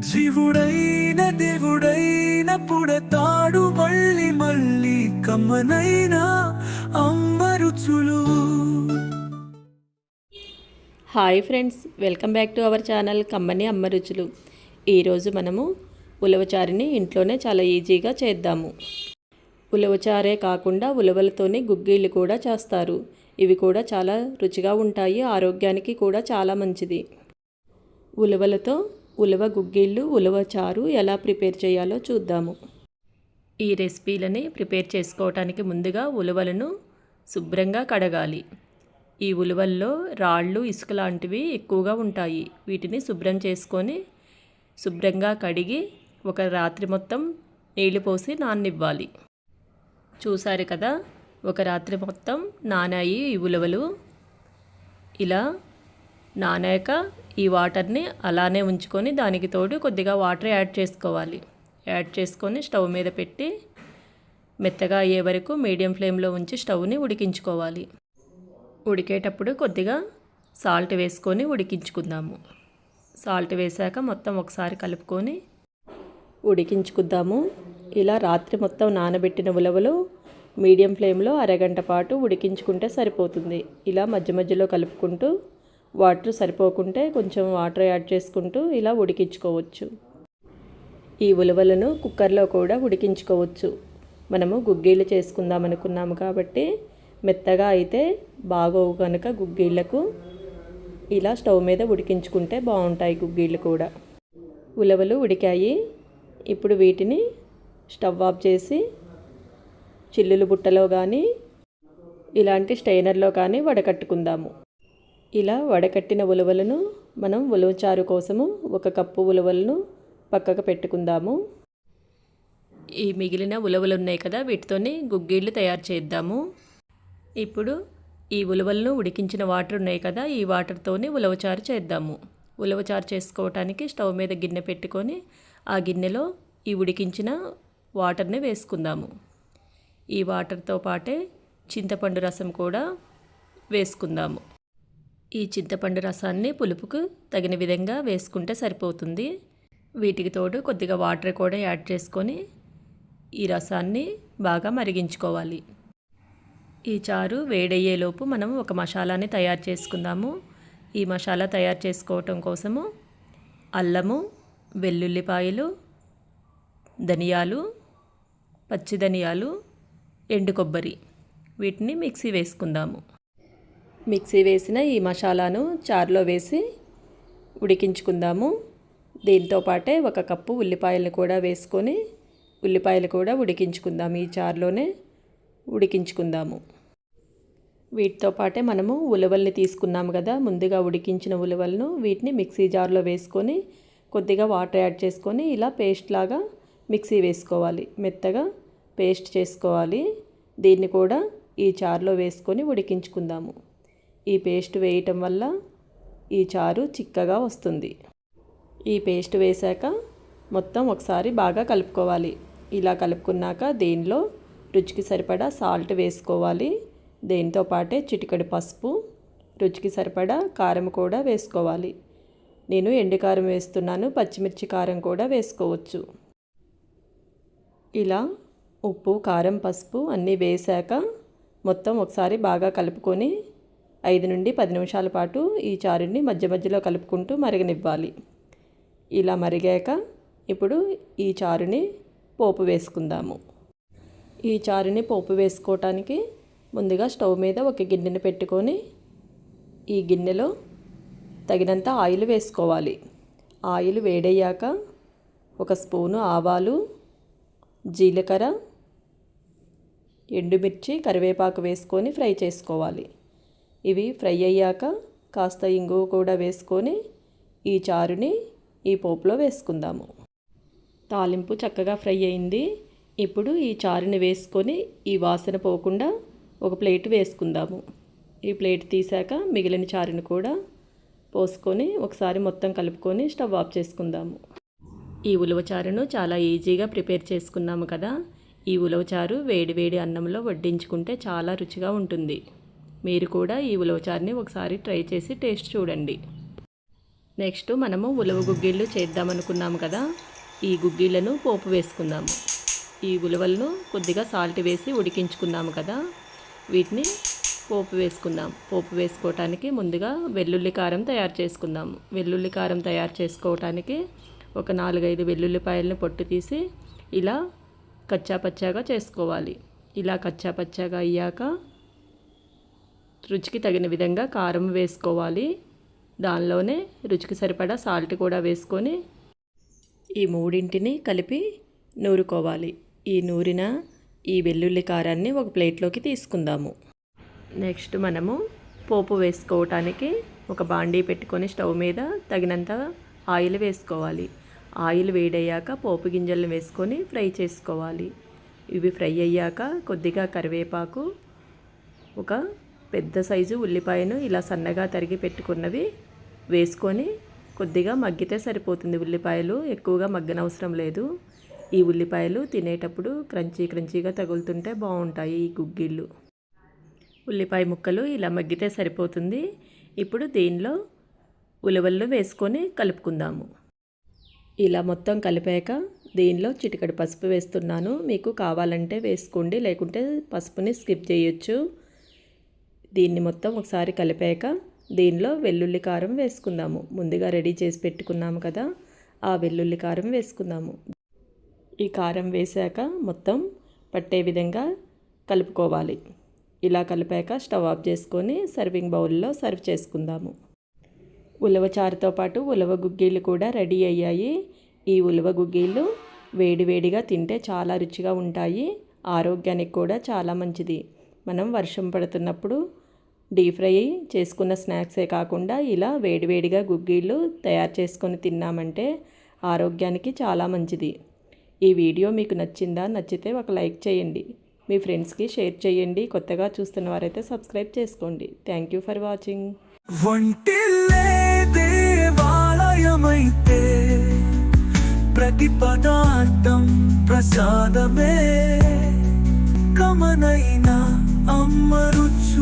జీవుడైన దేవుడైన పుడతాడు మళ్ళీ మళ్ళీ కమ్మనైన అమ్మ రుచులు. Hi friends, welcome back to our channel కమ్మని అమ్మ రుచులు. ఈరోజు మనము ఉలవచారుని ఇంట్లోనే చాలా ఈజీగా చేద్దాము. ఉలవచారే కాకుండా ఉలవలతోనే గుగ్గిళ్ళు కూడా చేస్తారు. ఇవి కూడా చాలా రుచిగా ఉంటాయి, ఆరోగ్యానికి కూడా చాలా మంచిది. ఉలవలతో ఉలవ గుగ్గిళ్ళు, ఉలవచారు ఎలా ప్రిపేర్ చేయాలో చూద్దాము. ఈ రెసిపీలని ప్రిపేర్ చేసుకోవటానికి ముందుగా ఉలవలను శుభ్రంగా కడగాలి. ఈ ఉలవల్లో రాళ్ళు, ఇసుక లాంటివి ఎక్కువగా ఉంటాయి. వీటిని శుభ్రం చేసుకొని శుభ్రంగా కడిగి ఒక రాత్రి మొత్తం నీళ్లు పోసి నాననివ్వాలి. చూసారు కదా, ఒక రాత్రి మొత్తం నానాయి ఈ ఉలవలు. ఇలా నానాక ఈ వాటర్ని అలానే ఉంచుకొని దానికి తోడు కొద్దిగా వాటర్ యాడ్ చేసుకోవాలి. యాడ్ చేసుకొని స్టవ్ మీద పెట్టి మెత్తగా అయ్యే వరకు మీడియం ఫ్లేమ్లో ఉంచి స్టవ్ని ఉడికించుకోవాలి. ఉడికేటప్పుడు కొద్దిగా సాల్ట్ వేసుకొని ఉడికించుకుందాము. సాల్ట్ వేసాక మొత్తం ఒకసారి కలుపుకొని ఉడికించుకుందాము. ఇలా రాత్రి మొత్తం నానబెట్టిన ఉలవలు మీడియం ఫ్లేమ్లో అరగంట పాటు ఉడికించుకుంటే సరిపోతుంది. ఇలా మధ్య మధ్యలో కలుపుకుంటూ వాటర్ సరిపోకుంటే కొంచెం వాటర్ యాడ్ చేసుకుంటూ ఇలా ఉడికించుకోవచ్చు. ఈ ఉలవలను కుక్కర్లో కూడా ఉడికించుకోవచ్చు. మనము గుగ్గిళ్ళు చేసుకుందాం అనుకున్నాము కాబట్టి మెత్తగా అయితే బాగోవు కనుక గుగ్గిళ్ళకు ఇలా స్టవ్ మీద ఉడికించుకుంటే బాగుంటాయి గుగ్గిళ్ళు కూడా. ఉలవలు ఉడికాయి. ఇప్పుడు వీటిని స్టవ్ ఆఫ్ చేసి చిల్లులు బుట్టలో కానీ ఇలాంటి స్టైనర్లో కానీ వడకట్టుకుందాము. ఇలా వడకట్టిన ఉలవలను మనం ఉలవచారు కోసము 1 కప్పు ఉలవలను పక్కకు పెట్టుకుందాము. ఈ మిగిలిన ఉలవలు ఉన్నాయి కదా, వీటితోని గుగ్గిళ్ళు తయారు చేద్దాము. ఇప్పుడు ఈ ఉలవలను ఉడికించిన వాటర్ ఉన్నాయి కదా, ఈ వాటర్తోని ఉలవచారు చేద్దాము. ఉలవచారు చేసుకోవటానికి స్టవ్ మీద గిన్నె పెట్టుకొని ఆ గిన్నెలో ఈ ఉడికించిన వాటర్ని వేసుకుందాము. ఈ వాటర్తో పాటే చింతపండు రసం కూడా వేసుకుందాము. ఈ చింతపండు రసాన్ని పులుపుకు తగిన విధంగా వేసుకుంటే సరిపోతుంది. వీటికి తోడు కొద్దిగా వాటర్ కూడా యాడ్ చేసుకొని ఈ రసాన్ని బాగా మరిగించుకోవాలి. ఈ చారు వేడయ్యేలోపు మనం ఒక మసాలాని తయారు చేసుకుందాము. ఈ మసాలా తయారు చేసుకోవటం కోసము అల్లము, వెల్లుల్లిపాయలు, ధనియాలు, పచ్చి ధనియాలు, ఎండు కొబ్బరి వీటిని మిక్సీ వేసుకుందాము. మిక్సీ వేసిన ఈ మసాలాను చారులో వేసి ఉడికించుకుందాము. దీంతో పాటే 1 కప్పు ఉల్లిపాయలను కూడా వేసుకొని ఉల్లిపాయలు కూడా ఉడికించుకుందాము. ఈ చారులోనే ఉడికించుకుందాము. వీటితో పాటే మనము ఉలవల్ని తీసుకున్నాము కదా, ముందుగా ఉడికించిన ఉలవలను వీటిని మిక్సీ జార్లో వేసుకొని కొద్దిగా వాటర్ యాడ్ చేసుకొని ఇలా పేస్ట్ లాగా మిక్సీ వేసుకోవాలి. మెత్తగా పేస్ట్ చేసుకోవాలి. దీన్ని కూడా ఈ చారులో వేసుకొని ఉడికించుకుందాము. ఈ పేస్ట్ వేయటం వల్ల ఈ చారు చిక్కగా వస్తుంది. ఈ పేస్ట్ వేశాక మొత్తం ఒకసారి బాగా కలుపుకోవాలి. ఇలా కలుపుకున్నాక దీనిలో రుచికి సరిపడా సాల్ట్ వేసుకోవాలి. దీంతో పాటే చిటికెడు పసుపు, రుచికి సరిపడా కారం కూడా వేసుకోవాలి. నేను ఎండుకారం వేస్తున్నాను, పచ్చిమిర్చి కారం కూడా వేసుకోవచ్చు. ఇలా ఉప్పు, కారం, పసుపు అన్నీ వేశాక మొత్తం ఒకసారి బాగా కలుపుకొని 5 నుండి 10 నిమిషాల పాటు ఈ చారుని మధ్య మధ్యలో కలుపుకుంటూ మరగనివ్వాలి. ఇలా మరిగాక ఇప్పుడు ఈ చారుని పోపు వేసుకుందాము. ఈ చారుని పోపు వేసుకోవటానికి ముందుగా స్టవ్ మీద ఒక గిన్నెని పెట్టుకొని ఈ గిన్నెలో తగినంత ఆయిల్ వేసుకోవాలి. ఆయిల్ వేడయ్యాక 1 స్పూను ఆవాలు, జీలకర్ర, ఎండుమిర్చి, కరివేపాకు వేసుకొని ఫ్రై చేసుకోవాలి. ఇవి ఫ్రై అయ్యాక కాస్త ఇంగువ కూడా వేసుకొని ఈ చారుని ఈ పోపులో వేసుకుందాము. తాలింపు చక్కగా ఫ్రై అయింది. ఇప్పుడు ఈ చారుని వేసుకొని ఈ వాసన పోకుండా ఒక ప్లేట్ వేసుకుందాము. ఈ ప్లేట్ తీసాక మిగిలిన చారుని కూడా పోసుకొని ఒకసారి మొత్తం కలుపుకొని స్టవ్ ఆఫ్ చేసుకుందాము. ఈ ఉలవచారును చాలా ఈజీగా ప్రిపేర్ చేసుకున్నాము కదా. ఈ ఉలవచారు వేడి వేడి అన్నంలో వడ్డించుకుంటే చాలా రుచిగా ఉంటుంది. మీరు కూడా ఈ ఉలవచారుని ఒకసారి ట్రై చేసి టేస్ట్ చూడండి. నెక్స్ట్ మనము ఉలవ గుగ్గిళ్ళు చేద్దామనుకున్నాము కదా, ఈ గుగ్గిళ్ళను పోపు వేసుకుందాము. ఈ ఉలవలను కొద్దిగా సాల్ట్ వేసి ఉడికించుకున్నాము కదా, వీటిని పోపు వేసుకుందాం. పోపు వేసుకోవటానికి ముందుగా వెల్లుల్లి కారం తయారు చేసుకుందాము. వెల్లుల్లి కారం తయారు చేసుకోవటానికి ఒక 4-5 వెల్లుల్లిపాయలను పొట్టు తీసి ఇలా కచ్చాపచ్చాగా చేసుకోవాలి. ఇలా కచ్చాపచ్చాగా అయ్యాక రుచికి తగిన విధంగా కారం వేసుకోవాలి. దానిలోనే రుచికి సరిపడా సాల్ట్ కూడా వేసుకొని ఈ మూడింటిని కలిపి నూరుకోవాలి. ఈ నూరిన ఈ వెల్లుల్లి కారాన్ని ఒక ప్లేట్లోకి తీసుకుందాము. నెక్స్ట్ మనము పోపు వేసుకోవటానికి ఒక బాండీ పెట్టుకొని స్టవ్ మీద తగినంత ఆయిల్ వేసుకోవాలి. ఆయిల్ వేడయ్యాక పోపు గింజలను వేసుకొని ఫ్రై చేసుకోవాలి. ఇవి ఫ్రై అయ్యాక కొద్దిగా కరివేపాకు, ఒక పెద్ద సైజు ఉల్లిపాయను ఇలా సన్నగా తరిగి పెట్టుకున్నవి వేసుకొని కొద్దిగా మగ్గితే సరిపోతుంది. ఉల్లిపాయలు ఎక్కువగా మగ్గనవసరం లేదు. ఈ ఉల్లిపాయలు తినేటప్పుడు క్రంచీగా తగులుతుంటే బాగుంటాయి ఈ గుగ్గిళ్ళు. ఉల్లిపాయ ముక్కలు ఇలా మగ్గితే సరిపోతుంది. ఇప్పుడు దీనిలో ఉలవలు వేసుకొని కలుపుకుందాము. ఇలా మొత్తం కలిపాక దీనిలో చిటికెడు పసుపు వేస్తున్నాను. మీకు కావాలంటే వేసుకోండి, లేకుంటే పసుపుని స్కిప్ చేయొచ్చు. దీన్ని మొత్తం ఒకసారి కలిపాక దీనిలో వెల్లుల్లి కారం వేసుకుందాము. ముందుగా రెడీ చేసి పెట్టుకున్నాము కదా, ఆ వెల్లుల్లి కారం వేసుకుందాము. ఈ కారం వేసాక మొత్తం పట్టే విధంగా కలుపుకోవాలి. ఇలా కలిపాక స్టవ్ ఆఫ్ చేసుకొని సర్వింగ్ బౌల్లో సర్వ్ చేసుకుందాము. ఉలవ చారుతో పాటు ఉలవ గుగ్గిళ్ళు కూడా రెడీ అయ్యాయి. ఈ ఉలవ గుగ్గిళ్ళు వేడివేడిగా తింటే చాలా రుచిగా ఉంటాయి. ఆరోగ్యానికి కూడా చాలా మంచిది. మనం వర్షం పడుతున్నప్పుడు డీప్ ఫ్రై చేసుకున్న స్నాక్సే కాకుండా ఇలా వేడివేడిగా గుగ్గిళ్ళు తయారు చేసుకొని తిన్నామంటే ఆరోగ్యానికి చాలా మంచిది. ఈ వీడియో మీకు నచ్చిందా? నచ్చితే ఒక లైక్ చేయండి, మీ ఫ్రెండ్స్కి షేర్ చేయండి. కొత్తగా చూస్తున్న వారైతే సబ్స్క్రైబ్ చేసుకోండి. Thank you for watching. వంటిల్లే దేవాలయమైతే ప్రతి పదార్థం ప్రసాదమే, కమనైన అమ్మ రుచు